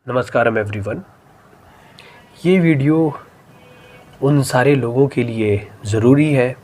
नमस्कारम everyone. ये video उन सारे लोगों के लिए ज़रूरी है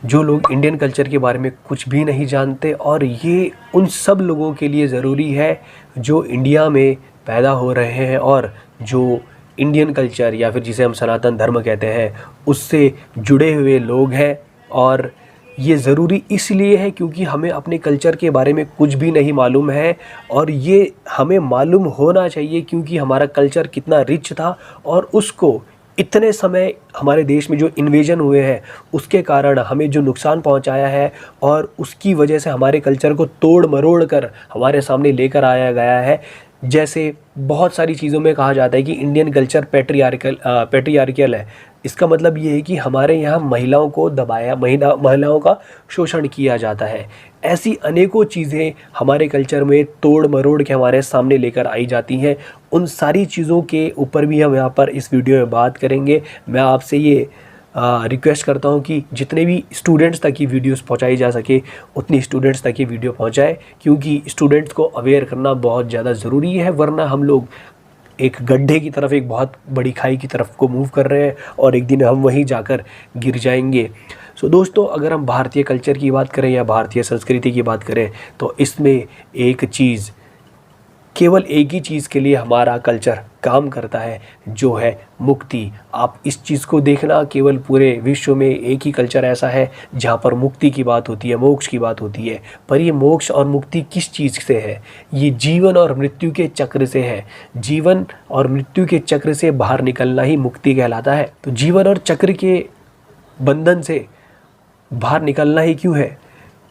जो लोग इंडियन कल्चर के बारे में कुछ भी नहीं जानते, और ये उन सब लोगों के लिए ज़रूरी है जो इंडिया में पैदा हो रहे हैं और जो इंडियन कल्चर या फिर जिसे हम सनातन धर्म कहते हैं उससे जुड़े हुए लोग हैं। और ये ज़रूरी इसलिए है क्योंकि हमें अपने कल्चर के बारे में कुछ भी नहीं मालूम है, और ये हमें मालूम होना चाहिए क्योंकि हमारा कल्चर कितना रिच था और उसको इतने समय हमारे देश में जो इन्वेजन हुए हैं उसके कारण हमें जो नुकसान पहुंचाया है, और उसकी वजह से हमारे कल्चर को तोड़ मरोड़ कर हमारे सामने लेकर आया गया है। जैसे बहुत सारी चीज़ों में कहा जाता है कि इंडियन कल्चर पैट्रियार्कल है। इसका मतलब ये है कि हमारे यहाँ महिलाओं को दबाया, महिलाओं का शोषण किया जाता है। ऐसी अनेकों चीज़ें हमारे कल्चर में तोड़ मरोड़ के हमारे सामने लेकर आई जाती हैं। उन सारी चीज़ों के ऊपर भी हम यहाँ पर इस वीडियो में बात करेंगे। मैं आपसे ये रिक्वेस्ट करता हूँ कि जितने भी स्टूडेंट्स तक ये वीडियोस पहुँचाई जा सके उतनी स्टूडेंट्स तक ये वीडियो पहुँचाए, क्योंकि स्टूडेंट्स को अवेयर करना बहुत ज़्यादा ज़रूरी है। वरना हम लोग एक गड्ढे की तरफ, एक बहुत बड़ी खाई की तरफ को मूव कर रहे हैं और एक दिन हम वहीं जाकर गिर जाएंगे। सो दोस्तों, अगर हम भारतीय कल्चर की बात करें या भारतीय संस्कृति की बात करें तो इसमें केवल एक ही चीज़ के लिए हमारा कल्चर काम करता है, जो है मुक्ति। आप इस चीज़ को देखना, केवल पूरे विश्व में एक ही कल्चर ऐसा है जहाँ पर मुक्ति की बात होती है, मोक्ष की बात होती है। पर ये मोक्ष और मुक्ति किस चीज़ से है? ये जीवन और मृत्यु के चक्र से है। जीवन और मृत्यु के चक्र से बाहर निकलना ही मुक्ति कहलाता है। तो जीवन और चक्र के बंधन से बाहर निकलना ही क्यों है?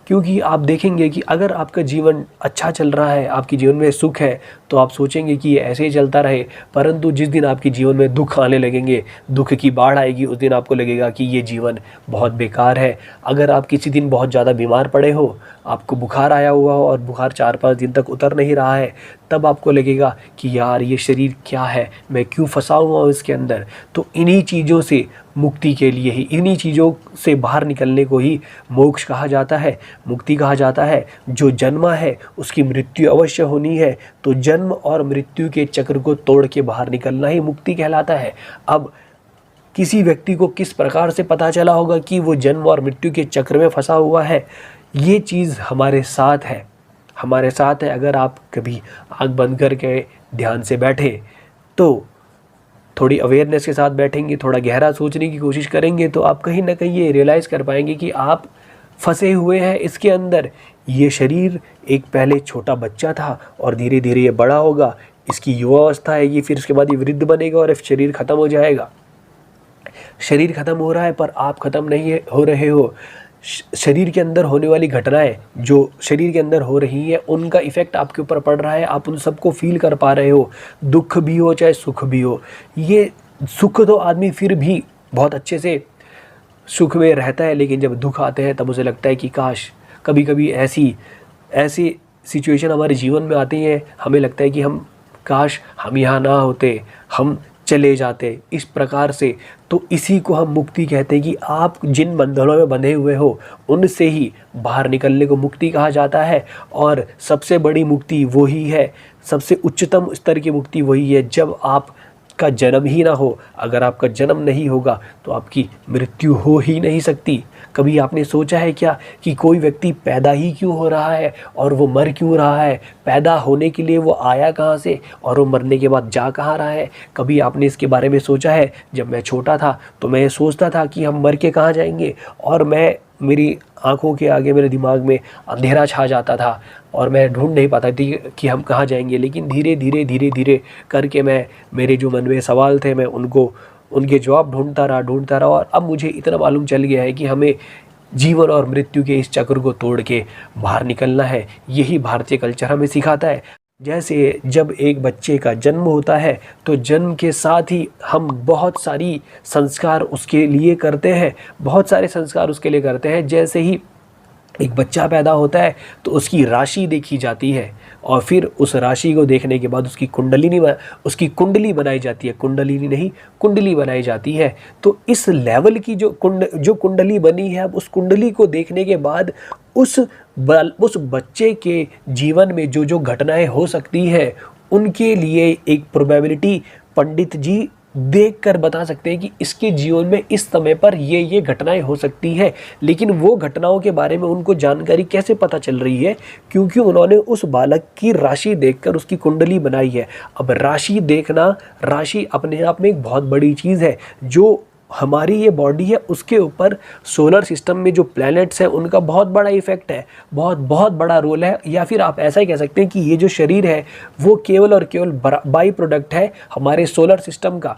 क्योंकि आप देखेंगे कि अगर आपका जीवन अच्छा चल रहा है, आपके जीवन में सुख है, तो आप सोचेंगे कि ये ऐसे ही चलता रहे। परंतु जिस दिन आपके जीवन में दुख आने लगेंगे, दुख की बाढ़ आएगी, उस दिन आपको लगेगा कि ये जीवन बहुत बेकार है। अगर आप किसी दिन बहुत ज़्यादा बीमार पड़े हो, आपको बुखार आया हुआ हो और बुखार 4-5 दिन तक उतर नहीं रहा है, तब आपको लगेगा कि यार ये शरीर क्या है, मैं क्यों फंसा हुआ हूँ इसके अंदर। तो इन्हीं चीज़ों से मुक्ति के लिए ही, इन्हीं चीज़ों से बाहर निकलने को ही मोक्ष कहा जाता है, मुक्ति कहा जाता है। जो जन्मा है उसकी मृत्यु अवश्य होनी है, तो जन्म और मृत्यु के चक्र को तोड़ के बाहर निकलना ही मुक्ति कहलाता है। अब किसी व्यक्ति को किस प्रकार से पता चला होगा कि वो जन्म और मृत्यु के चक्र में फंसा हुआ है? ये चीज़ हमारे साथ है, हमारे साथ है। अगर आप कभी आँख बंद करके ध्यान से बैठे, तो थोड़ी अवेयरनेस के साथ बैठेंगे, थोड़ा गहरा सोचने की कोशिश करेंगे, तो आप कहीं ना कहीं ये रियलाइज़ कर पाएंगे कि आप फंसे हुए हैं इसके अंदर। ये शरीर एक पहले छोटा बच्चा था और धीरे धीरे ये बड़ा होगा, इसकी युवावस्था है ये, फिर उसके बाद ये वृद्ध बनेगा और शरीर ख़त्म हो जाएगा। शरीर ख़त्म हो रहा है पर आप ख़त्म नहीं हो रहे हो। शरीर के अंदर होने वाली घटनाएं जो शरीर के अंदर हो रही हैं, उनका इफ़ेक्ट आपके ऊपर पड़ रहा है। आप उन सबको फील कर पा रहे हो, दुख भी हो चाहे सुख भी हो। ये सुख तो आदमी फिर भी बहुत अच्छे से सुख में रहता है, लेकिन जब दुख आते हैं तब उसे लगता है कि काश कभी कभी ऐसी सिचुएशन हमारे जीवन में आती हैं, हमें लगता है कि काश हम यहाँ ना होते, हम चले जाते, इस प्रकार से। तो इसी को हम मुक्ति कहते हैं कि आप जिन बंधनों में बंधे हुए हो उनसे ही बाहर निकलने को मुक्ति कहा जाता है। और सबसे बड़ी मुक्ति वही है, सबसे उच्चतम स्तर की मुक्ति वही है जब आपका जन्म ही ना हो। अगर आपका जन्म नहीं होगा तो आपकी मृत्यु हो ही नहीं सकती। कभी आपने सोचा है क्या कि कोई व्यक्ति पैदा ही क्यों हो रहा है और वो मर क्यों रहा है? पैदा होने के लिए वो आया कहाँ से और वो मरने के बाद जा कहाँ रहा है? कभी आपने इसके बारे में सोचा है? जब मैं छोटा था तो मैं सोचता था कि हम मर के कहाँ जाएंगे, और मेरी आंखों के आगे मेरे दिमाग में अंधेरा छा जाता था और मैं ढूंढ नहीं पाता थी कि हम कहाँ जाएंगे। लेकिन धीरे धीरे करके मेरे जो मन में सवाल थे, मैं उनके जवाब ढूंढता रहा, और अब मुझे इतना मालूम चल गया है कि हमें जीवन और मृत्यु के इस चक्र को तोड़ के बाहर निकलना है। यही भारतीय कल्चर हमें सिखाता है। जैसे जब एक बच्चे का जन्म होता है तो जन्म के साथ ही हम बहुत सारी संस्कार उसके लिए करते हैं, जैसे ही एक बच्चा पैदा होता है तो उसकी राशि देखी जाती है, और फिर उस राशि को देखने के बाद उसकी कुंडली बनाई जाती है, कुंडली बनाई जाती है। तो इस लेवल की जो कुंडली बनी है, अब उस कुंडली को देखने के बाद उस बच्चे के जीवन में जो घटनाएं हो सकती है उनके लिए एक प्रोबेबिलिटी पंडित जी देख कर बता सकते हैं कि इसके जीवन में इस समय पर ये घटनाएं हो सकती है। लेकिन वो घटनाओं के बारे में उनको जानकारी कैसे पता चल रही है? क्योंकि उन्होंने उस बालक की राशि देखकर उसकी कुंडली बनाई है। अब राशि देखना, राशि अपने आप में एक बहुत बड़ी चीज़ है। जो हमारी ये बॉडी है उसके ऊपर सोलर सिस्टम में जो प्लैनेट्स हैं उनका बहुत बड़ा इफेक्ट है, बहुत बहुत बड़ा रोल है। या फिर आप ऐसा ही कह सकते हैं कि ये जो शरीर है वो केवल और केवल बाई प्रोडक्ट है हमारे सोलर सिस्टम का।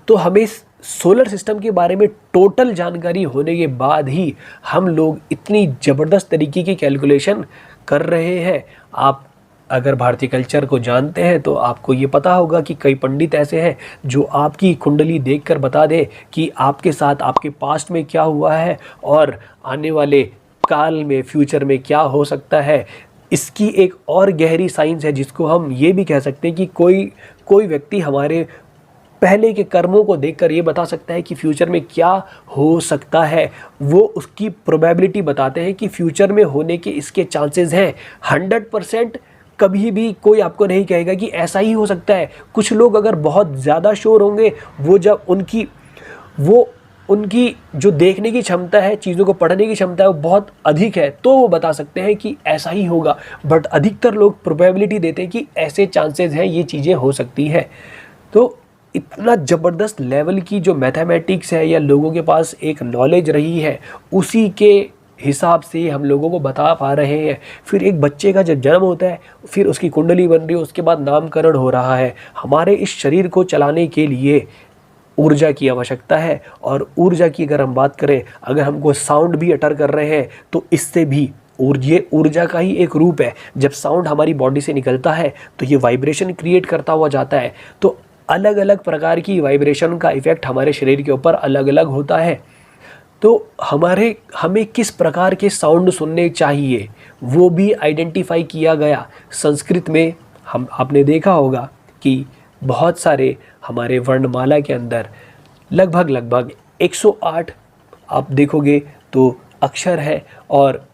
तो हमें सोलर सिस्टम के बारे में टोटल जानकारी होने के बाद ही हम लोग इतनी ज़बरदस्त तरीके की कैलकुलेशन कर रहे हैं। आप अगर भारतीय कल्चर को जानते हैं तो आपको ये पता होगा कि कई पंडित ऐसे हैं जो आपकी कुंडली देखकर बता दें कि आपके साथ आपके पास्ट में क्या हुआ है और आने वाले काल में, फ्यूचर में क्या हो सकता है। इसकी एक और गहरी साइंस है जिसको हम ये भी कह सकते हैं कि कोई व्यक्ति हमारे पहले के कर्मों को देखकर ये बता सकता है कि फ्यूचर में क्या हो सकता है। वो उसकी प्रोबेबिलिटी बताते हैं कि फ्यूचर में होने के इसके चांसेस हैं। 100% कभी भी कोई आपको नहीं कहेगा कि ऐसा ही हो सकता है। कुछ लोग अगर बहुत ज़्यादा श्योर होंगे, वो जब उनकी जो देखने की क्षमता है, चीज़ों को पढ़ने की क्षमता है वो बहुत अधिक है, तो वो बता सकते हैं कि ऐसा ही होगा। बट अधिकतर लोग प्रोबेबिलिटी देते हैं कि ऐसे चांसेस हैं, ये चीज़ें हो सकती है। तो इतना ज़बरदस्त लेवल की जो मैथमेटिक्स है या लोगों के पास एक नॉलेज रही है, उसी के हिसाब से हम लोगों को बता पा रहे हैं। फिर एक बच्चे का जब जन्म होता है, फिर उसकी कुंडली बन रही है, उसके बाद नामकरण हो रहा है। हमारे इस शरीर को चलाने के लिए ऊर्जा की आवश्यकता है। और ऊर्जा की अगर हम बात करें, अगर हमको साउंड भी अटर कर रहे हैं तो इससे भी ये ऊर्जा का ही एक रूप है। जब साउंड हमारी बॉडी से निकलता है तो ये वाइब्रेशन क्रिएट करता हुआ जाता है। तो अलग अलग प्रकार की वाइब्रेशन का इफ़ेक्ट हमारे शरीर के ऊपर अलग अलग होता है। तो हमें किस प्रकार के साउंड सुनने चाहिए वो भी आइडेंटिफाई किया गया। संस्कृत में आपने देखा होगा कि बहुत सारे हमारे वर्णमाला के अंदर लगभग 108 आप देखोगे तो अक्षर है। और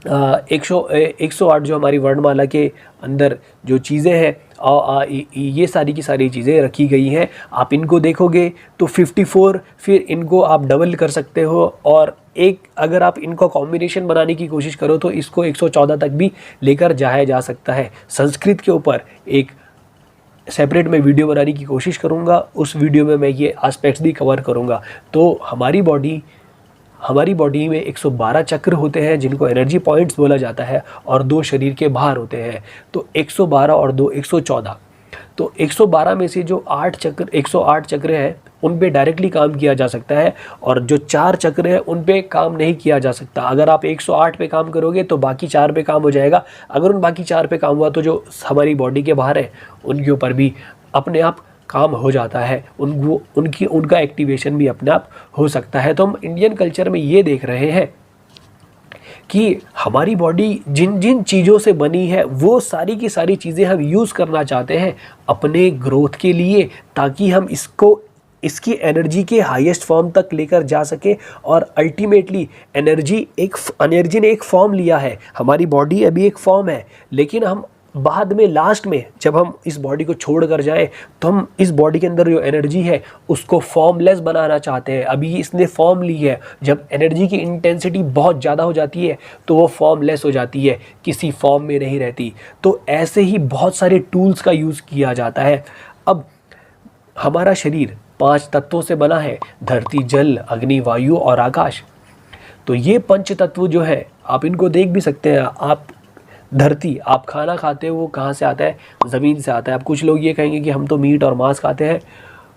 108 जो हमारी वर्णमाला के अंदर जो चीज़ें हैं, अ आ इ ई, ये सारी की सारी चीज़ें रखी गई हैं। आप इनको देखोगे तो 54, फिर इनको आप डबल कर सकते हो। और एक अगर आप इनको कॉम्बिनेशन बनाने की कोशिश करो तो इसको 114 तक भी लेकर जाया जा सकता है। संस्कृत के ऊपर एक सेपरेट मैं वीडियो बनाने की कोशिश करूँगा, उस वीडियो में मैं ये एस्पेक्ट्स भी कवर करूँगा। तो हमारी बॉडी में 112 चक्र होते हैं जिनको एनर्जी पॉइंट्स बोला जाता है, और 2 शरीर के बाहर होते हैं। तो 112 और 2 114। तो 112 में से जो 108 चक्र हैं उन पे डायरेक्टली काम किया जा सकता है, और जो 4 चक्र हैं उन पे काम नहीं किया जा सकता। अगर आप 108 पे काम करोगे तो बाकी 4 पे काम हो जाएगा। अगर उन बाकी 4 पे काम हुआ तो जो हमारी बॉडी के बाहर है उनके ऊपर भी अपने आप काम हो जाता है, उनका एक्टिवेशन भी अपने आप हो सकता है। तो हम इंडियन कल्चर में ये देख रहे हैं कि हमारी बॉडी जिन जिन चीज़ों से बनी है वो सारी की सारी चीज़ें हम यूज़ करना चाहते हैं अपने ग्रोथ के लिए, ताकि हम इसकी एनर्जी के हाईएस्ट फॉर्म तक लेकर जा सके। और अल्टीमेटली एनर्जी ने एक फॉर्म लिया है। हमारी बॉडी अभी एक फॉर्म है, लेकिन हम बाद में लास्ट में जब हम इस बॉडी को छोड़ कर जाएं तो हम इस बॉडी के अंदर जो एनर्जी है उसको फॉर्मलेस बनाना चाहते हैं। अभी इसने फॉर्म ली है, जब एनर्जी की इंटेंसिटी बहुत ज़्यादा हो जाती है तो वो फॉर्मलेस हो जाती है, किसी फॉर्म में नहीं रहती। तो ऐसे ही बहुत सारे टूल्स का यूज़ किया जाता है। अब हमारा शरीर 5 तत्वों से बना है, धरती, जल, अग्नि, वायु और आकाश। तो ये 5 तत्व जो है आप इनको देख भी सकते हैं। आप धरती, आप खाना खाते हो वो कहाँ से आता है? ज़मीन से आता है। अब कुछ लोग ये कहेंगे कि हम तो मीट और मांस खाते हैं।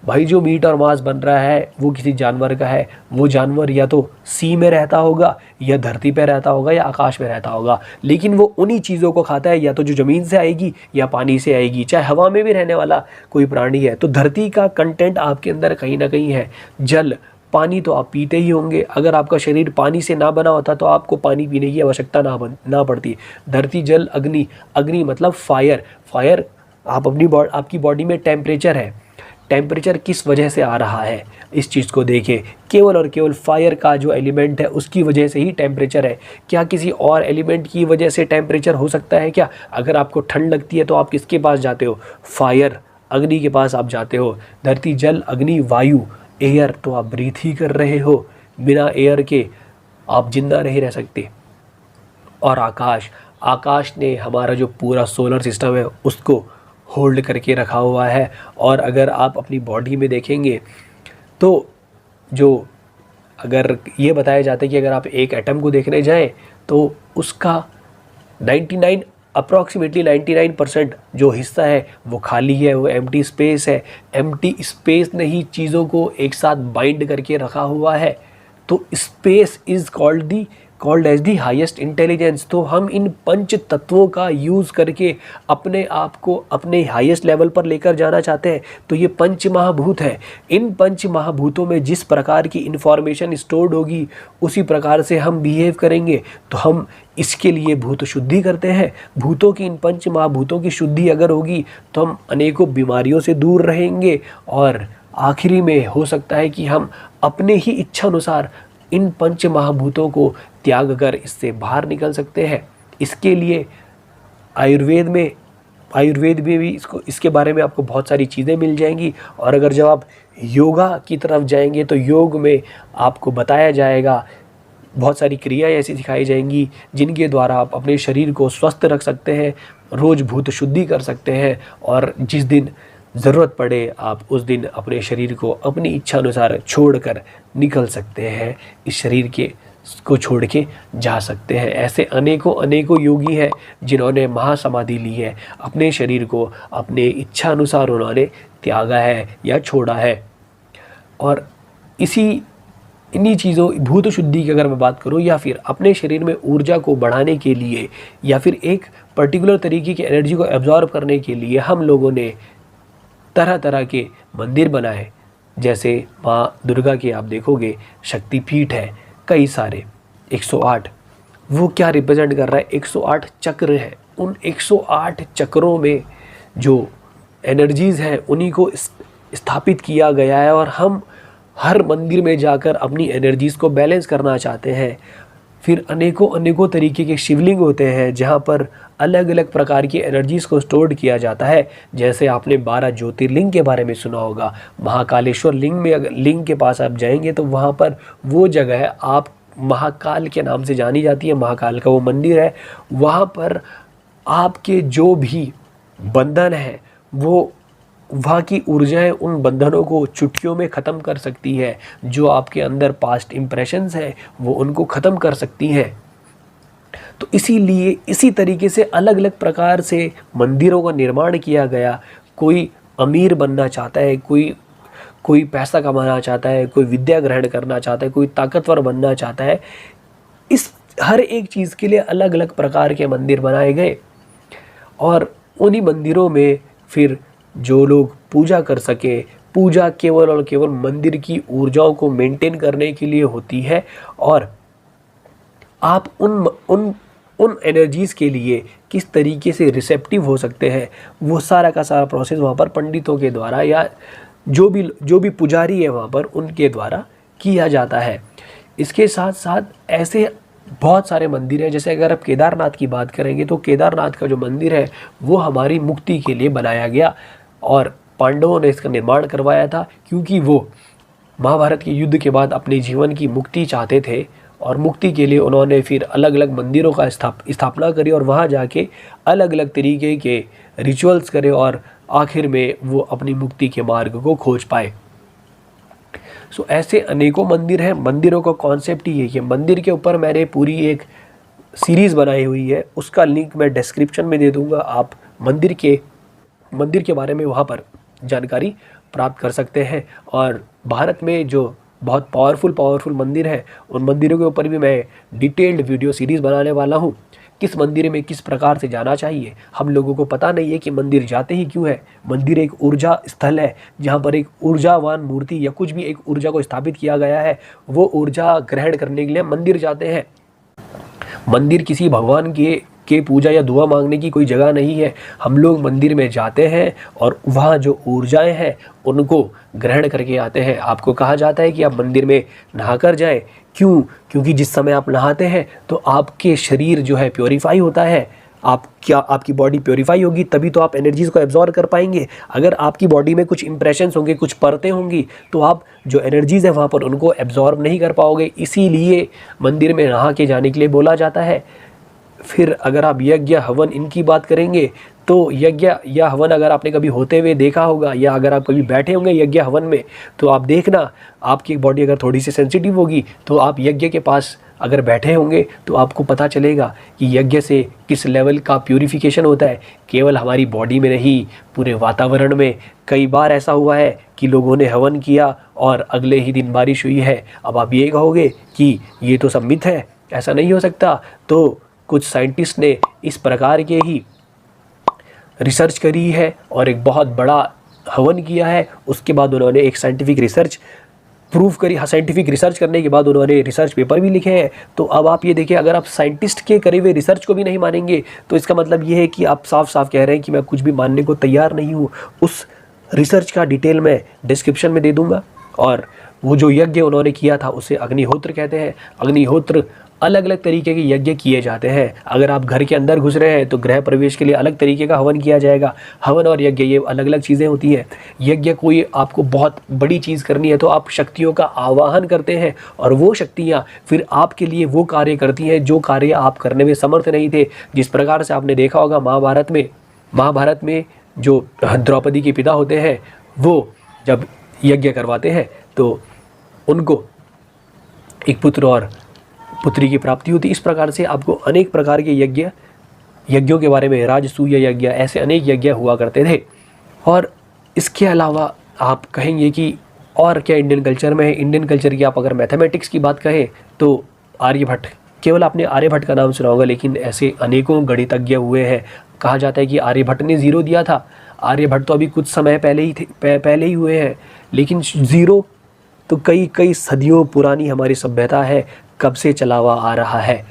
भाई जो मीट और मांस बन रहा है वो किसी जानवर का है। वो जानवर या तो सी में रहता होगा, या धरती पे रहता होगा, या आकाश में रहता होगा, लेकिन वो उन्हीं चीज़ों को खाता है, या तो जो ज़मीन से आएगी या पानी से आएगी, चाहे हवा में भी रहने वाला कोई प्राणी है। तो धरती का कंटेंट आपके अंदर कहीं ना कहीं है। जल, पानी तो आप पीते ही होंगे। अगर आपका शरीर पानी से ना बना होता तो आपको पानी पीने की आवश्यकता ना पड़ती। धरती, जल, अग्नि मतलब फायर। आप आपकी बॉडी में टेम्परेचर है। टेम्परेचर किस वजह से आ रहा है, इस चीज़ को देखें। केवल और केवल फायर का जो एलिमेंट है उसकी वजह से ही टेम्परेचर है। क्या किसी और एलिमेंट की वजह से टेम्परेचर हो सकता है क्या? अगर आपको ठंड लगती है तो आप किसके पास जाते हो? फायर, अग्नि के पास आप जाते हो। धरती, जल, अग्नि, वायु, एयर, तो आप ब्रीथ ही कर रहे हो। बिना एयर के आप जिंदा नहीं रह सकते। और आकाश, आकाश ने हमारा जो पूरा सोलर सिस्टम है उसको होल्ड करके रखा हुआ है। और अगर आप अपनी बॉडी में देखेंगे तो जो, अगर ये बताया जाता है कि अगर आप एक एटम को देखने जाएं तो उसका 99 अप्रॉक्सीमेटली 99% जो हिस्सा है वो खाली है, वो एम्प्टी स्पेस है। एम्प्टी स्पेस ने ही चीज़ों को एक साथ बाइंड करके रखा हुआ है। तो space is called as the highest intelligence. तो हम इन पंच तत्वों का यूज़ करके अपने आप को अपने हाईएस्ट लेवल पर लेकर जाना चाहते हैं। तो ये पंच महाभूत है। इन पंच महाभूतों में जिस प्रकार की इन्फॉर्मेशन स्टोर्ड होगी उसी प्रकार से हम बिहेव करेंगे। तो हम इसके लिए भूत शुद्धि करते हैं। भूतों की, इन पंच महाभूतों की शुद्धि अगर होगी तो हम अनेकों बीमारियों से दूर रहेंगे। और आखिरी में हो सकता है कि हम अपने ही इच्छा अनुसार इन पंच महाभूतों को त्याग कर इससे बाहर निकल सकते हैं। इसके लिए आयुर्वेद में भी इसके बारे में आपको बहुत सारी चीज़ें मिल जाएंगी। और अगर जब आप योगा की तरफ जाएंगे तो योग में आपको बताया जाएगा, बहुत सारी क्रियाएं ऐसी सिखाई जाएंगी जिनके द्वारा आप अपने शरीर को स्वस्थ रख सकते हैं, रोज़ भूत शुद्धि कर सकते हैं। और जिस दिन ज़रूरत पड़े आप उस दिन अपने शरीर को अपनी इच्छा अनुसार छोड़कर निकल सकते हैं, इस शरीर को छोड़ के जा सकते हैं। ऐसे अनेकों योगी हैं जिन्होंने महासमाधि ली है, अपने शरीर को अपने इच्छा अनुसार उन्होंने त्यागा है या छोड़ा है। और इन्हीं चीज़ों, भूत शुद्धि की अगर मैं बात करूं, या फिर अपने शरीर में ऊर्जा को बढ़ाने के लिए या फिर एक पर्टिकुलर तरीके की एनर्जी को एब्जॉर्ब करने के लिए हम लोगों ने तरह तरह के मंदिर बनाए। जैसे माँ दुर्गा के आप देखोगे शक्तिपीठ है कई सारे, 108। वो क्या रिप्रेजेंट कर रहा है? 108 चक्र है। उन 108 चक्रों में जो एनर्जीज़ हैं उन्हीं को स्थापित किया गया है। और हम हर मंदिर में जाकर अपनी एनर्जीज़ को बैलेंस करना चाहते हैं। फिर अनेकों तरीके के शिवलिंग होते हैं जहाँ पर अलग अलग प्रकार की एनर्जीज़ को स्टोर्ड किया जाता है। जैसे आपने 12 ज्योतिर्लिंग के बारे में सुना होगा। महाकालेश्वर लिंग में, अगर लिंग के पास आप जाएंगे तो वहाँ पर वो जगह है, आप महाकाल के नाम से जानी जाती है, महाकाल का वो मंदिर है। वहाँ पर आपके जो भी बंधन है वो, वहाँ की ऊर्जाएं उन बंधनों को चुटकियों में ख़त्म कर सकती है। जो आपके अंदर पास्ट इम्प्रेशंस हैं वो उनको ख़त्म कर सकती हैं। तो इसीलिए इसी तरीके से अलग अलग प्रकार से मंदिरों का निर्माण किया गया। कोई अमीर बनना चाहता है, कोई पैसा कमाना चाहता है, कोई विद्या ग्रहण करना चाहता है, कोई ताकतवर बनना चाहता है। इस हर एक चीज़ के लिए अलग अलग प्रकार के मंदिर बनाए गए। और उन्हीं मंदिरों में फिर जो लोग पूजा कर सके, पूजा केवल और केवल मंदिर की ऊर्जाओं को मेंटेन करने के लिए होती है। और आप उन एनर्जीज़ के लिए किस तरीके से रिसेप्टिव हो सकते हैं, वो सारा का सारा प्रोसेस वहाँ पर पंडितों के द्वारा या जो भी पुजारी है वहाँ पर उनके द्वारा किया जाता है। इसके साथ साथ ऐसे बहुत सारे मंदिर हैं। जैसे अगर आप केदारनाथ की बात करेंगे तो केदारनाथ का जो मंदिर है वो हमारी मुक्ति के लिए बनाया गया। और पांडवों ने इसका निर्माण करवाया था क्योंकि वो महाभारत के युद्ध के बाद अपने जीवन की मुक्ति चाहते थे। और मुक्ति के लिए उन्होंने फिर अलग अलग मंदिरों का स्थापना करी और वहाँ जाके अलग अलग तरीके के रिचुअल्स करे और आखिर में वो अपनी मुक्ति के मार्ग को खोज पाए। सो ऐसे अनेकों मंदिर हैं। मंदिरों का कॉन्सेप्ट ही है कि मंदिर के ऊपर मैंने पूरी एक सीरीज़ बनाई हुई है, उसका लिंक मैं डिस्क्रिप्शन में दे दूँगा। आप मंदिर के बारे में वहाँ पर जानकारी प्राप्त कर सकते हैं। और भारत में जो बहुत पावरफुल मंदिर है उन मंदिरों के ऊपर भी मैं डिटेल्ड वीडियो सीरीज़ बनाने वाला हूँ। किस मंदिर में किस प्रकार से जाना चाहिए, हम लोगों को पता नहीं है कि मंदिर जाते ही क्यों है। मंदिर एक ऊर्जा स्थल है जहाँ पर एक ऊर्जावान मूर्ति या कुछ भी एक ऊर्जा को स्थापित किया गया है, वो ऊर्जा ग्रहण करने के लिए मंदिर जाते हैं। मंदिर किसी भगवान के के पूजा या दुआ मांगने की कोई जगह नहीं है। हम लोग मंदिर में जाते हैं और वहाँ जो ऊर्जाएं हैं उनको ग्रहण करके आते हैं। आपको कहा जाता है कि आप मंदिर में नहा कर जाएं। क्यों? क्योंकि जिस समय आप नहाते हैं तो आपके शरीर जो है प्योरीफाई होता है। आपकी बॉडी प्योरीफाई होगी तभी तो आप एनर्जीज़ को एब्जॉर्ब कर पाएंगे। अगर आपकी बॉडी में कुछ इंप्रेशंस होंगे, कुछ परतें होंगी, तो आप जो एनर्जीज़ है वहाँ पर उनको एब्जॉर्ब नहीं कर पाओगे। इसीलिए मंदिर में नहा के जाने के लिए बोला जाता है। फिर अगर आप यज्ञ हवन इनकी बात करेंगे तो यज्ञ या हवन अगर आपने कभी होते हुए देखा होगा या अगर आप कभी बैठे होंगे यज्ञ हवन में, तो आप देखना आपकी बॉडी अगर थोड़ी सी सेंसिटिव होगी तो आप यज्ञ के पास अगर बैठे होंगे तो आपको पता चलेगा कि यज्ञ से किस लेवल का प्यूरिफिकेशन होता है। केवल हमारी बॉडी में नहीं, पूरे वातावरण में। कई बार ऐसा हुआ है कि लोगों ने हवन किया और अगले ही दिन बारिश हुई है। अब आप ये कहोगे कि ये तो सब मिथ है, ऐसा नहीं हो सकता। तो कुछ साइंटिस्ट ने इस प्रकार के ही रिसर्च करी है और एक बहुत बड़ा हवन किया है। उसके बाद उन्होंने एक साइंटिफिक रिसर्च प्रूव करी। साइंटिफिक रिसर्च करने के बाद उन्होंने रिसर्च पेपर भी लिखे हैं। तो अब आप ये देखिए, अगर आप साइंटिस्ट के करे हुए रिसर्च को भी नहीं मानेंगे तो इसका मतलब ये है कि आप साफ साफ कह रहे हैं कि मैं कुछ भी मानने को तैयार नहीं हूँ। उस रिसर्च का डिटेल मैं डिस्क्रिप्शन में दे दूँगा। और वो जो यज्ञ उन्होंने किया था उसे अग्निहोत्र कहते हैं। अग्निहोत्र अलग अलग तरीके के यज्ञ किए जाते हैं। अगर आप घर के अंदर घुस रहे हैं तो गृह प्रवेश के लिए अलग तरीके का हवन किया जाएगा। हवन और यज्ञ ये अलग अलग चीज़ें होती हैं। यज्ञ कोई आपको बहुत बड़ी चीज़ करनी है तो आप शक्तियों का आवाहन करते हैं और वो शक्तियाँ फिर आपके लिए वो कार्य करती हैं जो कार्य आप करने में समर्थ नहीं थे। जिस प्रकार से आपने देखा होगा महाभारत में जो द्रौपदी के पिता होते हैं वो जब यज्ञ करवाते हैं तो उनको एक पुत्र और पुत्री की प्राप्ति होती। इस प्रकार से आपको अनेक प्रकार के यज्ञों के बारे में, राजसूय यज्ञ, ऐसे अनेक यज्ञ हुआ करते थे। और इसके अलावा आप कहेंगे कि और क्या इंडियन कल्चर में है। इंडियन कल्चर की आप अगर मैथमेटिक्स की बात कहें तो आर्यभट्ट, केवल आपने आर्यभट्ट का नाम सुना होगा, लेकिन ऐसे अनेकों गणितज्ञ हुए हैं। कहा जाता है कि आर्यभट्ट ने ज़ीरो दिया था। आर्यभट्ट तो अभी कुछ समय पहले ही हुए हैं, लेकिन ज़ीरो तो कई सदियों पुरानी हमारी सभ्यता है, कब से चला हुआ आ रहा है।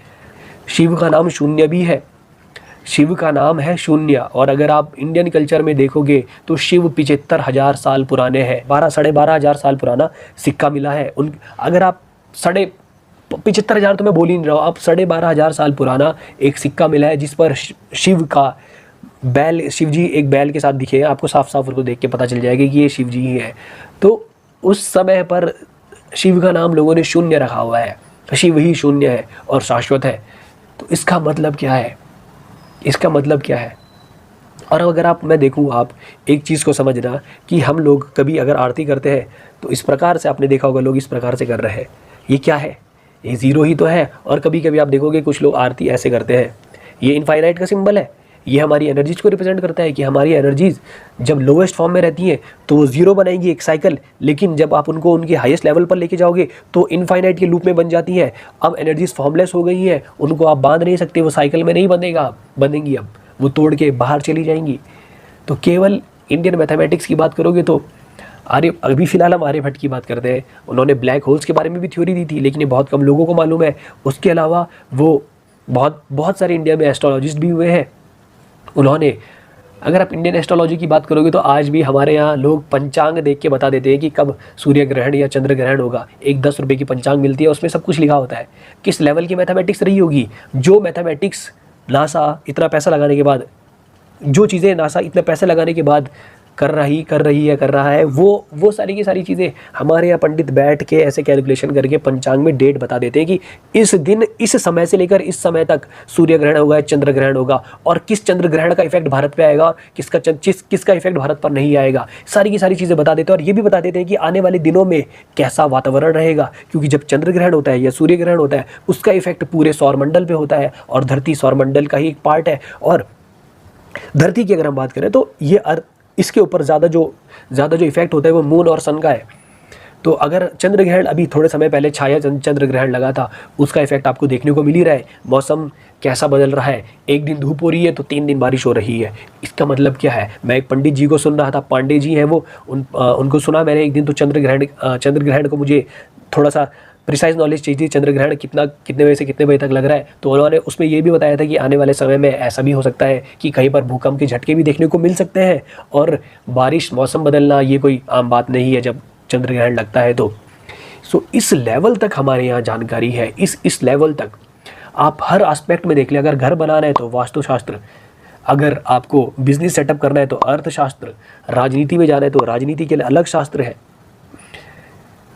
शिव का नाम शून्य भी है। शिव का नाम है शून्य। और अगर आप इंडियन कल्चर में देखोगे तो शिव 75,000 साल पुराने हैं। 12,500 साल पुराना सिक्का मिला है अगर आप 75,000 तो मैं बोल ही नहीं रहा हूँ, आप 12,500 साल पुराना एक सिक्का मिला है जिस पर शिव जी एक बैल के साथ दिखे हैं। आपको साफ साफ उनको देख के पता चल जाएगा कि ये शिव जी ही है। तो उस समय पर शिव का नाम लोगों ने शून्य रखा हुआ है। शिव ही शून्य है और शाश्वत है। तो इसका मतलब क्या है? और अगर मैं देखूं, आप एक चीज़ को समझना कि हम लोग कभी अगर आरती करते हैं तो इस प्रकार से, आपने देखा होगा लोग इस प्रकार से कर रहे हैं। ये क्या है? ये ज़ीरो ही तो है। और कभी कभी आप देखोगे कुछ लोग आरती ऐसे करते हैं। ये इनफाइनाइट का सिंबल है। ये हमारी एनर्जीज को रिप्रेजेंट करता है कि हमारी एनर्जीज जब लोवेस्ट फॉर्म में रहती हैं तो वो ज़ीरो बनाएंगी एक साइकिल, लेकिन जब आप उनको उनके हाईएस्ट लेवल पर लेके जाओगे तो इनफाइनाइट के लूप में बन जाती हैं। अब एनर्जीज फॉर्मलेस हो गई हैं, उनको आप बांध नहीं सकते, वो साइकिल में नहीं बनेंगी, अब वो तोड़ के बाहर चली जाएंगी। तो केवल इंडियन मैथमेटिक्स की बात करोगे तो अभी फ़िलहाल हम आर्यभट्ट की बात करते हैं। उन्होंने ब्लैक होल्स के बारे में भी थ्योरी दी थी, लेकिन ये बहुत कम लोगों को मालूम है। उसके अलावा वो बहुत सारे इंडिया में एस्ट्रोलॉजिस्ट भी हुए हैं। उन्होंने, अगर आप इंडियन एस्ट्रोलॉजी की बात करोगे तो आज भी हमारे यहाँ लोग पंचांग देख के बता देते हैं कि कब सूर्य ग्रहण या चंद्र ग्रहण होगा। एक 10 रुपये की पंचांग मिलती है, उसमें सब कुछ लिखा होता है। किस लेवल की मैथमेटिक्स रही होगी? जो मैथमेटिक्स नासा इतना पैसा लगाने के बाद, जो चीज़ें नासा इतने पैसे लगाने के बाद कर रहा है, वो सारी की सारी चीज़ें हमारे यहाँ पंडित बैठ के ऐसे कैलकुलेशन करके पंचांग में डेट बता देते हैं कि इस दिन इस समय से लेकर इस समय तक सूर्य ग्रहण होगा, चंद्र ग्रहण होगा, और किस चंद्र ग्रहण का इफेक्ट भारत पे आएगा और किसका इफेक्ट भारत पर नहीं आएगा। सारी की सारी चीज़ें बता देते हैं। और ये भी बता देते हैं कि आने वाले दिनों में कैसा वातावरण रहेगा, क्योंकि जब चंद्र ग्रहण होता है या सूर्य ग्रहण होता है उसका इफेक्ट पूरे सौरमंडल पर होता है और धरती सौरमंडल का ही एक पार्ट है। और धरती की अगर हम बात करें तो ये इसके ऊपर ज़्यादा जो इफेक्ट होता है वो मून और सन का है। तो अगर चंद्र ग्रहण अभी थोड़े समय पहले छाया चंद्र ग्रहण लगा था, उसका इफेक्ट आपको देखने को मिल ही रहा है। मौसम कैसा बदल रहा है, एक दिन धूप हो रही है तो 3 दिन बारिश हो रही है। इसका मतलब क्या है? मैं एक पंडित जी को सुन रहा था, पांडे जी हैं वो, उनको सुना मैंने एक दिन। तो चंद्र ग्रहण को मुझे थोड़ा सा प्रिसाइज नॉलेज चाहिए थी, चंद्र ग्रहण कितने बजे से कितने बजे तक लग रहा है। तो उन्होंने उसमें ये भी बताया था कि आने वाले समय में ऐसा भी हो सकता है कि कहीं पर भूकंप के झटके भी देखने को मिल सकते हैं, और बारिश, मौसम बदलना ये कोई आम बात नहीं है जब चंद्र ग्रहण लगता है। तो इस लेवल तक हमारे यहाँ जानकारी है, इस लेवल तक आप हर एस्पेक्ट में देख लें। अगर घर बनाना है तो वास्तुशास्त्र, अगर आपको बिजनेस सेटअप करना है तो अर्थशास्त्र, राजनीति में जाना है तो राजनीति के लिए अलग शास्त्र है,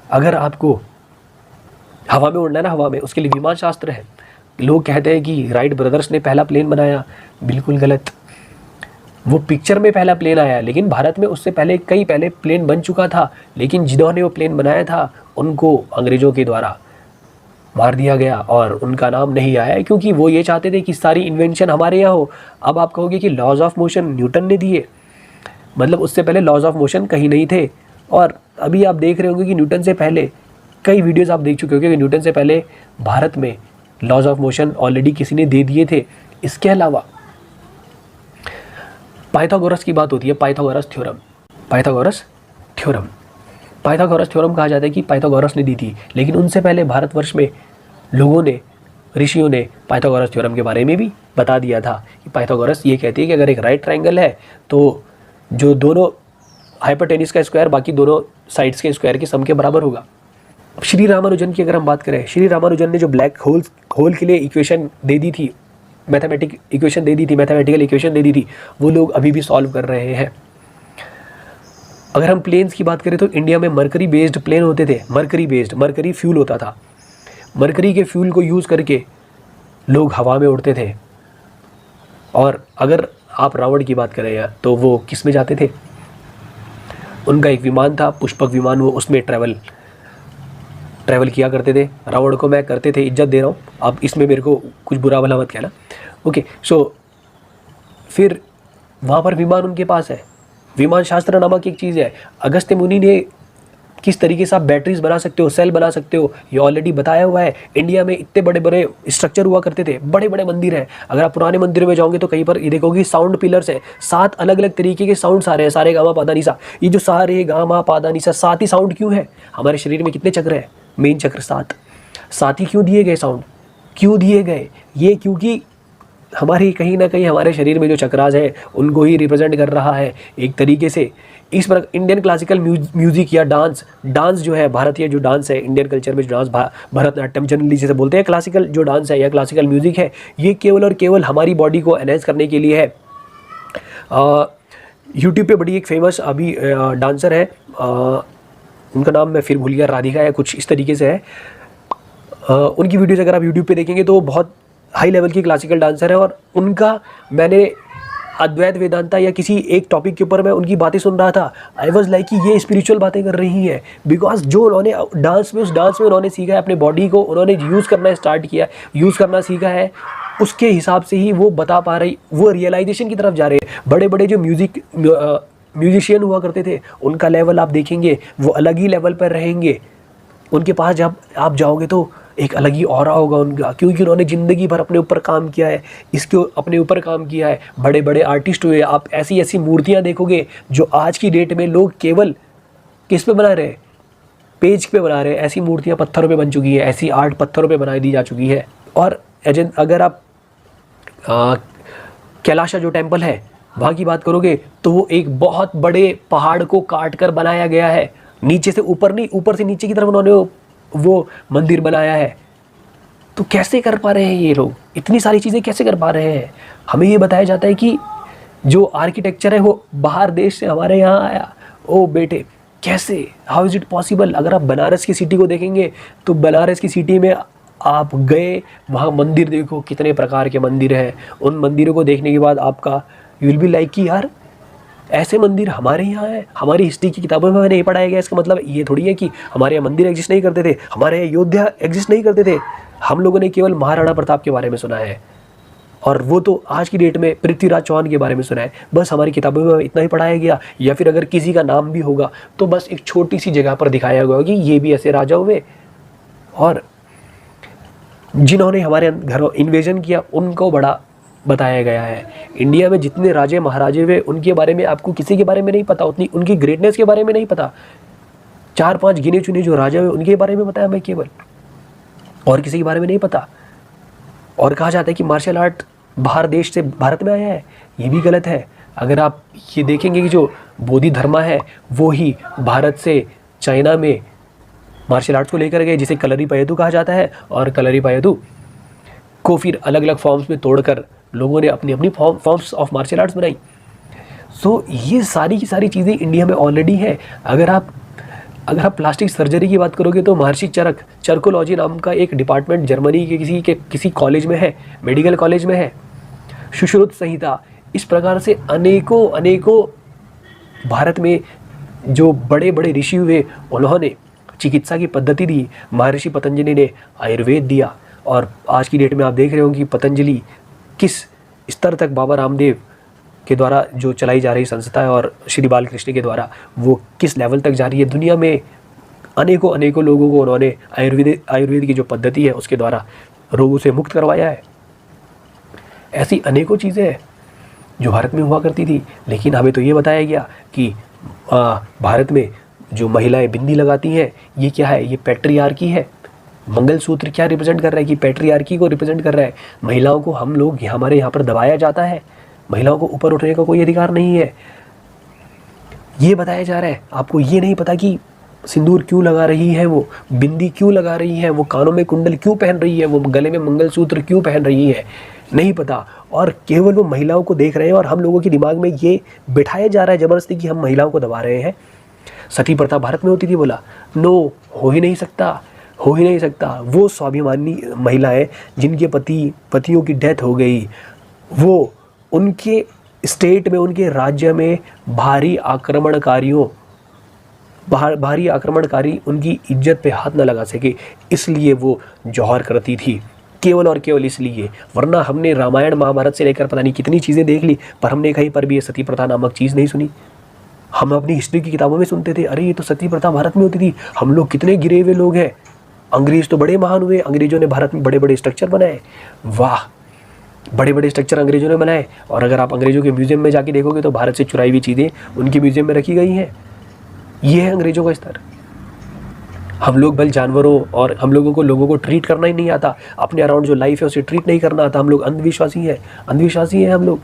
अगर आपको हवा में उड़ना है ना, हवा में, उसके लिए विमान शास्त्र है। लोग कहते हैं कि राइट ब्रदर्स ने पहला प्लेन बनाया, बिल्कुल गलत। वो पिक्चर में पहला प्लेन आया, लेकिन भारत में उससे पहले कई पहले प्लेन बन चुका था, लेकिन जिन्होंने वो प्लेन बनाया था उनको अंग्रेज़ों के द्वारा मार दिया गया और उनका नाम नहीं आया है, क्योंकि वो ये चाहते थे कि सारी इन्वेंशन हमारे यहाँ हो। अब आप कहोगे कि लॉज ऑफ मोशन न्यूटन ने दिए, मतलब उससे पहले लॉज ऑफ मोशन कहीं नहीं थे। और अभी आप देख रहे होंगे कि न्यूटन से पहले, कई वीडियोस आप देख चुके होंगे कि न्यूटन से पहले भारत में लॉज ऑफ मोशन ऑलरेडी किसी ने दे दिए थे। इसके अलावा पाइथागोरस की बात होती है, Pythagoras theorem, Pythagoras theorem, Pythagoras theorem कहा जाता है कि पाइथागोरस ने दी थी, लेकिन उनसे पहले भारतवर्ष में लोगों ने, ऋषियों ने पाइथागोरस थ्योरम के बारे में भी बता दिया था कि पाइथागोरस ये कहती है कि अगर एक राइट ट्रायंगल है तो जो दोनों हाइपोटेन्यूज का स्क्वायर बाकी दोनों साइड्स के स्क्वायर के सम के बराबर होगा। अब श्री रामानुजन की अगर हम बात करें, श्री रामानुजन ने जो ब्लैक होल के लिए इक्वेशन दे दी थी, मैथमेटिकल इक्वेशन दे दी थी, वो लोग अभी भी सॉल्व कर रहे हैं। अगर हम प्लेन्स की बात करें तो इंडिया में मरकरी बेस्ड प्लेन होते थे, मरकरी फ्यूल होता था, मरकरी के फ्यूल को यूज़ करके लोग हवा में उड़ते थे। और अगर आप रावण की बात करें तो वो किस में जाते थे, उनका एक विमान था, पुष्पक विमान, वो उसमें ट्रैवल किया करते थे। रावण को मैं करते थे इज्जत दे रहा हूँ, अब इसमें मेरे को कुछ बुरा भला मत कहना, ओके। फिर वहाँ पर विमान उनके पास है, विमान शास्त्र नामक एक चीज़ है। अगस्त्य मुनि ने किस तरीके से आप बैटरीज बना सकते हो, सेल बना सकते हो, ये ऑलरेडी बताया हुआ है। इंडिया में इतने बड़े बड़े स्ट्रक्चर हुआ करते थे, बड़े बड़े मंदिर हैं। अगर आप पुराने मंदिर में जाओगे तो कहीं पर ये देखोगे साउंड पिलर्स हैं, 7 अलग अलग तरीके के साउंड्स आ रहे हैं, सारे गामा पादा निसा। ये जो सारे गामा पादा निसा 7 ही साउंड क्यों है? हमारे शरीर में कितने चक्र हैं? मेन चक्र 7 ही क्यों दिए गए? साउंड क्यों दिए गए? ये क्योंकि हमारी कहीं ना कहीं हमारे शरीर में जो चक्रास है उनको ही रिप्रेजेंट कर रहा है एक तरीके से। इस पर इंडियन क्लासिकल म्यूजिक या डांस जो है, भारतीय जो डांस है, इंडियन कल्चर में जो डांस, भरतनाट्यम जनरली जिसे बोलते हैं, क्लासिकल जो डांस है या क्लासिकल म्यूजिक है, ये केवल और केवल हमारी बॉडी को एनहेंस करने के लिए है। यूट्यूब पे बड़ी एक फेमस अभी डांसर है, उनका नाम मैं फिर भूल गया, राधिका या कुछ इस तरीके से है। उनकी वीडियोज़ अगर आप यूट्यूब पे देखेंगे तो बहुत हाई लेवल की क्लासिकल डांसर है, और उनका मैंने अद्वैत वेदांता या किसी एक टॉपिक के ऊपर मैं उनकी बातें सुन रहा था, आई वॉज लाइक कि ये स्पिरिचुअल बातें कर रही है, बिकॉज जो उन्होंने डांस में उन्होंने सीखा है, अपने बॉडी को उन्होंने यूज़ करना स्टार्ट किया, यूज़ करना सीखा है, उसके हिसाब से ही वो बता पा रही, वो रियलाइजेशन की तरफ जा रहे हैं। बड़े बड़े जो म्यूजिशियन हुआ करते थे, उनका लेवल आप देखेंगे वो अलग ही लेवल पर रहेंगे। उनके पास जब आप जाओगे तो एक अलग ही ऑरा होगा उनका, क्योंकि उन्होंने ज़िंदगी भर अपने ऊपर काम किया है, इसके अपने ऊपर काम किया है। बड़े बड़े आर्टिस्ट हुए, आप ऐसी ऐसी मूर्तियाँ देखोगे जो आज की डेट में लोग केवल किस पे बना रहे हैं? पेज पे बना रहे हैं। ऐसी मूर्तियाँ पत्थरों पे बन चुकी है, ऐसी आर्ट पत्थरों पे बनाई दी जा चुकी है। और अगर आप कैलाशा जो टेम्पल है वहाँ की बात करोगे तो वो एक बहुत बड़े पहाड़ को काट कर बनाया गया है, नीचे से ऊपर नहीं, ऊपर से नीचे की तरफ उन्होंने वो मंदिर बनाया है। तो कैसे कर पा रहे हैं ये लोग? इतनी सारी चीज़ें कैसे कर पा रहे हैं? हमें ये बताया जाता है कि जो आर्किटेक्चर है वो बाहर देश से हमारे यहाँ आया। ओ बेटे, कैसे? How is it possible? अगर आप बनारस की सिटी को देखेंगे तो बनारस की सिटी में आप गए, वहाँ मंदिर देखो, कितने प्रकार के मंदिर हैं। उन मंदिरों को देखने के बाद आपका यू विल बी लाइक कि यार ऐसे मंदिर हमारे यहाँ है। हमारी हिस्ट्री की किताबों में नहीं पढ़ाया गया। इसका मतलब ये थोड़ी है कि हमारे यहाँ मंदिर एग्जिस्ट नहीं करते थे, हमारे यहाँ योद्धा एग्जिस्ट नहीं करते थे। हम लोगों ने केवल महाराणा प्रताप के बारे में सुना है, और वो तो आज की डेट में पृथ्वीराज चौहान के बारे में सुना है। बस हमारी किताबों में इतना ही पढ़ाया गया, या फिर अगर किसी का नाम भी होगा तो बस एक छोटी सी जगह पर दिखाया गया कि ये भी ऐसे राजा हुए। और जिन्होंने हमारे घरों इन्वेजन किया उनको बड़ा बताया गया है। इंडिया में जितने राजे महाराजे हुए उनके बारे में आपको किसी के बारे में नहीं पता, उतनी उनकी ग्रेटनेस के बारे में नहीं पता। 4-5 गिने चुने जो राजा हुए उनके बारे में बताया मैं केवल। और किसी के बारे में नहीं पता। और कहा जाता है कि मार्शल आर्ट बाहर देश से भारत में आया है, ये भी गलत है। अगर आप ये देखेंगे कि जो बोधि धर्मा है वो ही भारत से चाइना में मार्शल आर्ट्स को लेकर गए, जिसे कलरीपयतु कहा जाता है, और कलरीपयतु को फिर अलग अलग फॉर्म्स में तोड़कर लोगों ने अपनी अपनी फॉर्म्स ऑफ मार्शल आर्ट्स बनाई। सो ये सारी की सारी चीज़ें इंडिया में ऑलरेडी है। अगर आप प्लास्टिक सर्जरी की बात करोगे तो महर्षि चर्कोलॉजी नाम का एक डिपार्टमेंट जर्मनी के किसी कॉलेज में है, मेडिकल कॉलेज में है। सुश्रुत संहिता, इस प्रकार से अनेकों भारत में जो बड़े बड़े ऋषि हुए उन्होंने चिकित्सा की पद्धति दी। महर्षि पतंजलि ने आयुर्वेद दिया, और आज की डेट में आप देख रहे हो कि पतंजलि किस स्तर तक बाबा रामदेव के द्वारा जो चलाई जा रही संस्था है और श्री बालकृष्ण के द्वारा वो किस लेवल तक जा रही है। दुनिया में अनेकों लोगों को उन्होंने आयुर्वेद की जो पद्धति है उसके द्वारा रोगों से मुक्त करवाया है। ऐसी अनेकों चीज़ें हैं जो भारत में हुआ करती थी, लेकिन हमें तो ये बताया गया कि भारत में जो महिलाएं बिंदी लगाती हैं ये क्या है, ये पैट्रियार्की है। मंगलसूत्र क्या रिप्रेजेंट कर रहा है कि पैट्रियार्की को रिप्रेजेंट कर रहा है। महिलाओं को हम लोग हमारे यहाँ पर दबाया जाता है, महिलाओं को ऊपर उठने का कोई अधिकार नहीं है, ये बताया जा रहा है। आपको ये नहीं पता कि सिंदूर क्यों लगा रही है, वो बिंदी क्यों लगा रही है, वो कानों में कुंडल क्यों पहन रही है, वो गले में मंगलसूत्र क्यों पहन रही है, नहीं पता। और केवल वो महिलाओं को देख रहे हैं और हम लोगों के दिमाग में ये बिठाया जा रहा है ज़बरदस्ती कि हम महिलाओं को दबा रहे हैं। सती प्रथा भारत में होती थी, बोला नो, हो ही नहीं सकता। वो स्वाभिमानी महिलाएं जिनके पतियों की डेथ हो गई, वो उनके स्टेट में, उनके राज्य में भारी आक्रमणकारी उनकी इज्जत पे हाथ न लगा सके, इसलिए वो जौहर करती थी, केवल और केवल इसलिए। वरना हमने रामायण महाभारत से लेकर पता नहीं कितनी चीज़ें देख ली, पर हमने कहीं पर भी ये सती प्रथा नामक चीज़ नहीं सुनी। हम अपनी हिस्ट्री की किताबों में सुनते थे, अरे ये तो सती प्रथा भारत में होती थी, हम लोग कितने गिरे हुए लोग हैं। अंग्रेज तो बड़े महान हुए, अंग्रेजों ने भारत में बड़े बड़े स्ट्रक्चर बनाए, वाह, बड़े बड़े स्ट्रक्चर अंग्रेजों ने बनाए। और अगर आप अंग्रेजों के म्यूजियम में जाके देखोगे तो भारत से चुराई हुई चीज़ें उनके म्यूजियम में रखी गई हैं। ये है अंग्रेजों का स्तर। हम लोग बल जानवरों, और हम लोगों को ट्रीट करना ही नहीं आता, अपने अराउंड जो लाइफ है उसे ट्रीट नहीं करना आता। हम लोग अंधविश्वासी हैं हम लोग।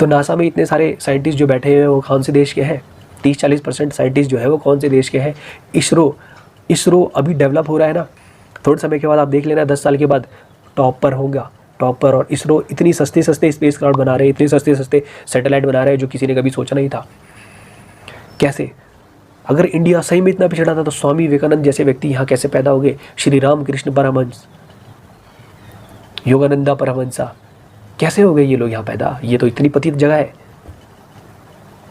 तो नासा में इतने सारे साइंटिस्ट जो बैठे हैं वो कौन से देश के हैं? 30-40% साइंटिस्ट जो है वो कौन से देश के हैं? इसरो अभी डेवलप हो रहा है ना, थोड़े समय के बाद आप देख लेना 10 साल के बाद टॉप पर होगा। और इसरो इतनी सस्ते स्पेस क्राफ्ट बना रहे हैं, इतने सस्ते सैटेलाइट बना रहे हैं जो किसी ने कभी सोचा नहीं था। कैसे? अगर इंडिया सही में इतना पिछड़ा था तो स्वामी विवेकानंद जैसे व्यक्ति यहाँ कैसे पैदा हो गए? श्री रामकृष्ण परमहंस, योगानंदा परमहंसा, कैसे हो गए ये लोग यहाँ पैदा? ये तो इतनी पतित जगह है।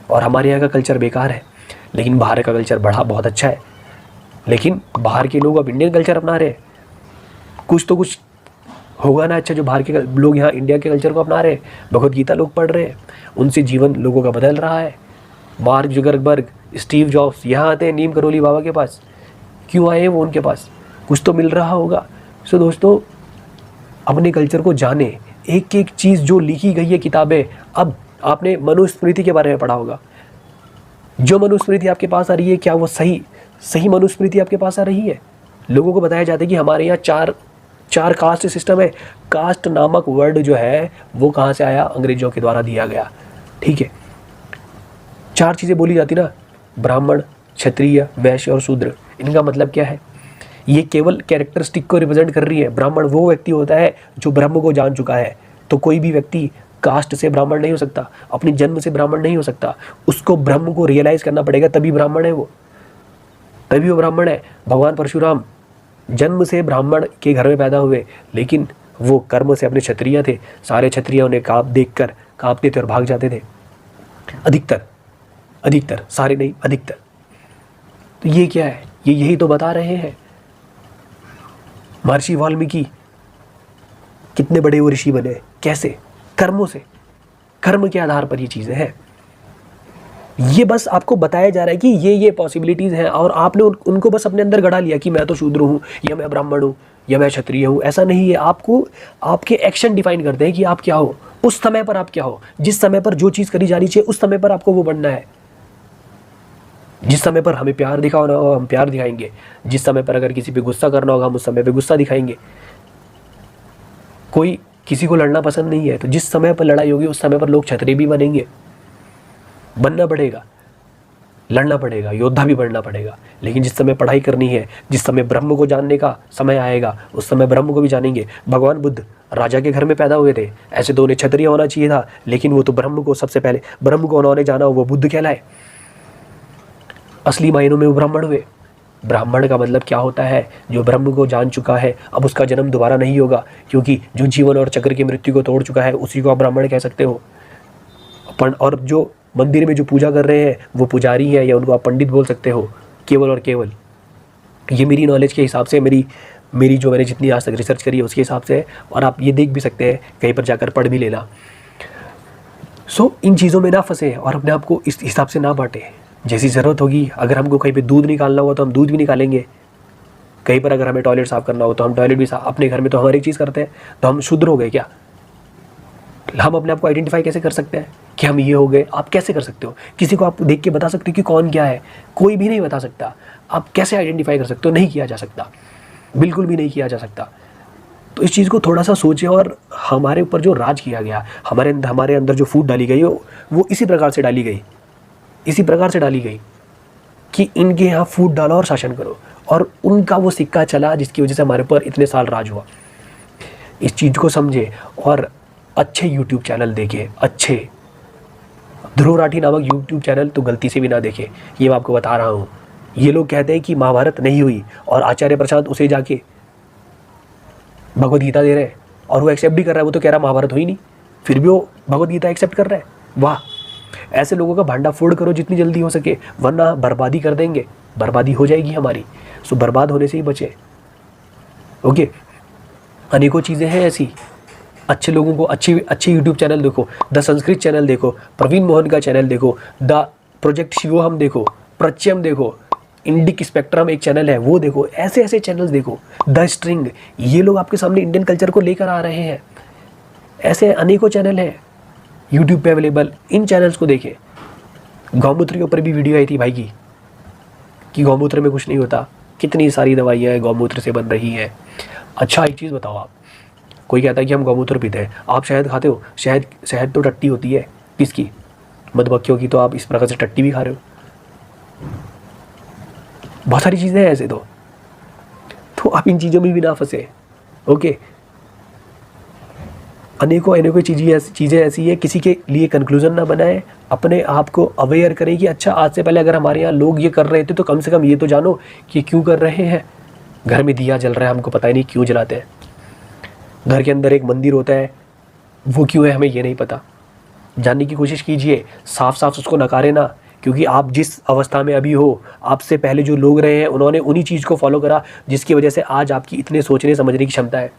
और हमारे यहाँ का कल्चर बेकार है, लेकिन बाहर का कल्चर बहुत अच्छा है। लेकिन बाहर के लोग अब इंडियन कल्चर अपना रहे हैं, कुछ तो कुछ होगा ना अच्छा जो बाहर के लोग यहाँ इंडिया के कल्चर को अपना रहे हैं। भगवद गीता लोग पढ़ रहे हैं, उनसे जीवन लोगों का बदल रहा है। मार्क जुकरबर्ग, स्टीव जॉब्स यहाँ आते हैं नीम करोली बाबा के पास, क्यों आए हैं वो? उनके पास कुछ तो मिल रहा होगा। सो दोस्तों, अपने कल्चर को जाने, एक एक चीज़ जो लिखी गई है किताबें। अब आपने मनुस्मृति के बारे में पढ़ा होगा, जो मनुस्मृति आपके पास आ रही है क्या वो सही मनुस्मृति आपके पास आ रही है? लोगों को बताया जाता है कि हमारे यहाँ चार कास्ट सिस्टम है। कास्ट नामक वर्ड जो है वो कहाँ से आया? अंग्रेजों के द्वारा दिया गया, ठीक है। 4 चीज़ें बोली जाती ना, ब्राह्मण, क्षत्रिय, वैश्य और शूद्र। इनका मतलब क्या है? ये केवल कैरेक्टरिस्टिक को रिप्रेजेंट कर रही है। ब्राह्मण वो व्यक्ति होता है जो ब्रह्म को जान चुका है। तो कोई भी व्यक्ति कास्ट से ब्राह्मण नहीं हो सकता, अपने जन्म से ब्राह्मण नहीं हो सकता, उसको ब्रह्म को रियलाइज करना पड़ेगा, तभी ब्राह्मण है वो, तभी वो ब्राह्मण है। भगवान परशुराम जन्म से ब्राह्मण के घर में पैदा हुए, लेकिन वो कर्म से अपने क्षत्रिय थे। सारे क्षत्रिय उन्हें देखकर कांपते थे और भाग जाते थे। अधिकतर, सारे नहीं, अधिकतर। तो ये क्या है? ये यही तो बता रहे हैं। महर्षि वाल्मीकि कितने बड़े वो ऋषि बने, कैसे? कर्मों से, कर्म के आधार पर ये चीज़ें हैं। ये बस आपको बताया जा रहा है कि ये पॉसिबिलिटीज़ हैं, और आपने उनको बस अपने अंदर गढ़ा लिया कि मैं तो शूद्र हूँ, या मैं ब्राह्मण हूँ, या मैं क्षत्रिय हूँ। ऐसा नहीं है। आपको आपके एक्शन डिफाइन करते हैं कि आप क्या हो, उस समय पर आप क्या हो। जिस समय पर जो चीज़ करी जानी चाहिए उस समय पर आपको वो बनना है। जिस समय पर हमें प्यार दिखाना होगा हम प्यार दिखाएंगे, जिस समय पर अगर किसी पे गुस्सा करना होगा हम उस समय पे गुस्सा दिखाएंगे। कोई किसी को लड़ना पसंद नहीं है, तो जिस समय पर लड़ाई होगी उस समय पर लोग छतरी भी बनेंगे, बनना पड़ेगा, लड़ना पड़ेगा, योद्धा भी बनना पड़ेगा। लेकिन जिस समय पढ़ाई करनी है, जिस समय ब्रह्म को जानने का समय आएगा, उस समय ब्रह्म को भी जानेंगे। भगवान बुद्ध राजा के घर में पैदा हुए थे, ऐसे तो उन्हें क्षत्रिय होना चाहिए था, लेकिन वो तो ब्रह्म को सबसे पहले, ब्रह्म को उन्होंने जाना, वो बुद्ध कहलाए। असली मायनों में वो ब्राह्मण हुए। ब्राह्मण का मतलब क्या होता है? जो ब्रह्म को जान चुका है, अब उसका जन्म दोबारा नहीं होगा, क्योंकि जो जीवन और चक्र की मृत्यु को तोड़ चुका है उसी को आप ब्राह्मण कह सकते हो। और जो मंदिर में जो पूजा कर रहे हैं वो पुजारी हैं, या उनको आप पंडित बोल सकते हो, केवल और केवल। ये मेरी नॉलेज के हिसाब से, मेरी जो मैंने जितनी आज तक रिसर्च करी है उसके हिसाब से है, और आप ये देख भी सकते हैं, कहीं पर जाकर पढ़ भी लेना। इन चीज़ों में ना फंसे और अपने आप को इस हिसाब से ना बांटे। जैसी ज़रूरत होगी, अगर हमको कहीं पे दूध निकालना होगा तो हम दूध भी निकालेंगे, कहीं पर अगर हमें टॉयलेट साफ़ करना हो तो हम टॉयलेट भी साफ, अपने घर में तो हमारी चीज़ करते हैं, तो हम शुद्र हो गए क्या? हम अपने आप को आइडेंटिफाई कैसे कर सकते हैं कि हम ये हो गए? आप कैसे कर सकते हो? किसी को आप देख के बता सकते हो कि कौन क्या है? कोई भी नहीं बता सकता। आप कैसे आइडेंटिफाई कर सकते हो? नहीं किया जा सकता, बिल्कुल भी नहीं किया जा सकता। तो इस चीज़ को थोड़ा सा सोचें। और हमारे ऊपर जो राज किया गया, हमारे अंदर जो फूट डाली गई वो इसी प्रकार से डाली गई कि इनके यहाँ फूट डालो और शासन करो, और उनका वो सिक्का चला जिसकी वजह से हमारे ऊपर इतने साल राज हुआ। इस चीज़ को समझे और अच्छे यूट्यूब चैनल देखे, अच्छे। ध्रुव राठी नामक यूट्यूब चैनल तो गलती से भी ना देखे, ये मैं आपको बता रहा हूँ। ये लोग कहते हैं कि महाभारत नहीं हुई, और आचार्य प्रसाद उसे जाके भगवद गीता दे रहे हैं, और वो एक्सेप्ट भी कर रहा है। वो तो कह रहा महाभारत हुई नहीं, फिर भी वो भगवद गीता एक्सेप्ट कर रहा है। वाह! ऐसे लोगों का भांडा फोड़ करो जितनी जल्दी हो सके, वरना बर्बादी कर देंगे, बर्बादी हो जाएगी हमारी। सो बर्बाद होने से ही बचे। ओके, अनेकों चीज़ें हैं ऐसी। अच्छे लोगों को अच्छे यूट्यूब चैनल देखो, द संस्कृत चैनल देखो, प्रवीण मोहन का चैनल देखो, द प्रोजेक्ट शिवोहम देखो, प्रत्यम देखो, इंडिक स्पेक्ट्रम एक चैनल है वो देखो, ऐसे ऐसे चैनल्स देखो, द स्ट्रिंग। ये लोग आपके सामने इंडियन कल्चर को लेकर आ रहे हैं। ऐसे अनेकों चैनल हैं यूट्यूब पे अवेलेबल, इन चैनल्स को देखें। गौमूत्र के ऊपर भी वीडियो आई थी भाई की, कि गौमूत्र में कुछ नहीं होता, कितनी सारी दवाइयाँ गौमूत्र से बन रही हैं। अच्छा, एक चीज़ बताओ, आप कोई कहता है कि हम गौमूत्र पीते हैं, आप शहद खाते हो? शहद तो टट्टी होती है, किसकी? मधुमक्खियों की। तो आप इस प्रकार से टट्टी भी खा रहे हो। बहुत सारी चीज़ें हैं ऐसे। तो आप इन चीज़ों में भी ना फंसे। ओके, अनेकों चीज़ें ऐसी है, किसी के लिए कंक्लूजन ना बनाए, अपने आप को अवेयर करें कि अच्छा, आज से पहले अगर हमारे यहाँ लोग ये कर रहे थे तो कम से कम ये तो जानो कि क्यों कर रहे हैं। घर में दिया जल रहा है, हमको पता ही नहीं क्यों जलाते हैं। घर के अंदर एक मंदिर होता है, वो क्यों है हमें ये नहीं पता। जानने की कोशिश कीजिए, साफ साफ उसको नकारे ना, क्योंकि आप जिस अवस्था में अभी हो, आपसे पहले जो लोग रहे हैं उन्होंने उन्हीं चीज़ को फॉलो करा, जिसकी वजह से आज आपकी इतने सोचने समझने की क्षमता है।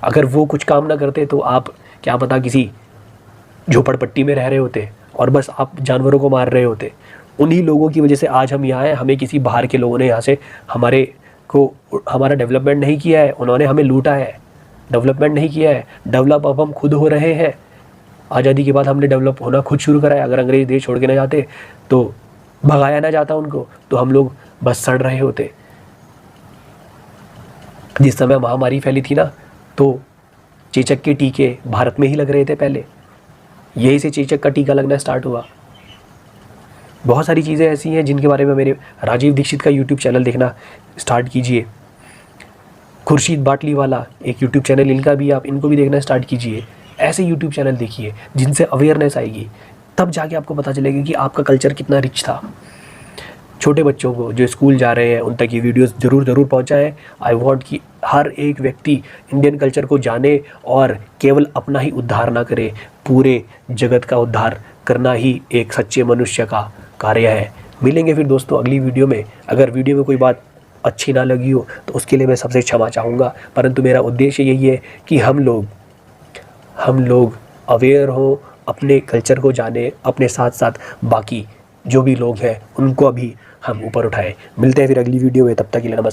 अगर वो कुछ काम ना करते तो आप क्या पता किसी झोपड़पट्टी में रह रहे होते और बस आप जानवरों को मार रहे होते। उन्हीं लोगों की वजह से आज हम यहाँ हैं। हमें किसी बाहर के लोगों ने यहाँ से हमारा डेवलपमेंट नहीं किया है, उन्होंने हमें लूटा है, डेवलपमेंट नहीं किया है। डेवलप अब हम खुद हो रहे हैं। आज़ादी के बाद हमने डेवलप होना खुद शुरू करा है। अगर अंग्रेज देश छोड़ के ना जाते, तो भगाया ना जाता उनको, तो हम लोग बस सड़ रहे होते। जिस समय महामारी फैली थी ना, तो चेचक के टीके भारत में ही लग रहे थे पहले, यहीं से चेचक का टीका लगना स्टार्ट हुआ। बहुत सारी चीज़ें ऐसी हैं जिनके बारे में मेरे राजीव दीक्षित का यूट्यूब चैनल देखना स्टार्ट कीजिए। खुर्शीद बाटली वाला एक यूट्यूब चैनल, इनको भी देखना स्टार्ट कीजिए। ऐसे यूट्यूब चैनल देखिए जिनसे अवेयरनेस आएगी, तब जाके आपको पता चलेगा कि आपका कल्चर कितना रिच था। छोटे बच्चों को जो स्कूल जा रहे हैं उन तक ये वीडियोस ज़रूर पहुंचाएं। आई वांट कि हर एक व्यक्ति इंडियन कल्चर को जाने और केवल अपना ही उद्धार ना करे, पूरे जगत का उद्धार करना ही एक सच्चे मनुष्य का कार्य है। मिलेंगे फिर दोस्तों अगली वीडियो में। अगर वीडियो में कोई बात अच्छी ना लगी हो तो उसके लिए मैं सबसे क्षमा चाहूँगा, परंतु मेरा उद्देश्य यही है कि हम लोग अवेयर हो, अपने कल्चर को जाने, अपने साथ साथ बाकी जो भी लोग हैं उनको अभी हम ऊपर उठाएं। मिलते हैं फिर अगली वीडियो में, तब तक के लिए नमस्कार।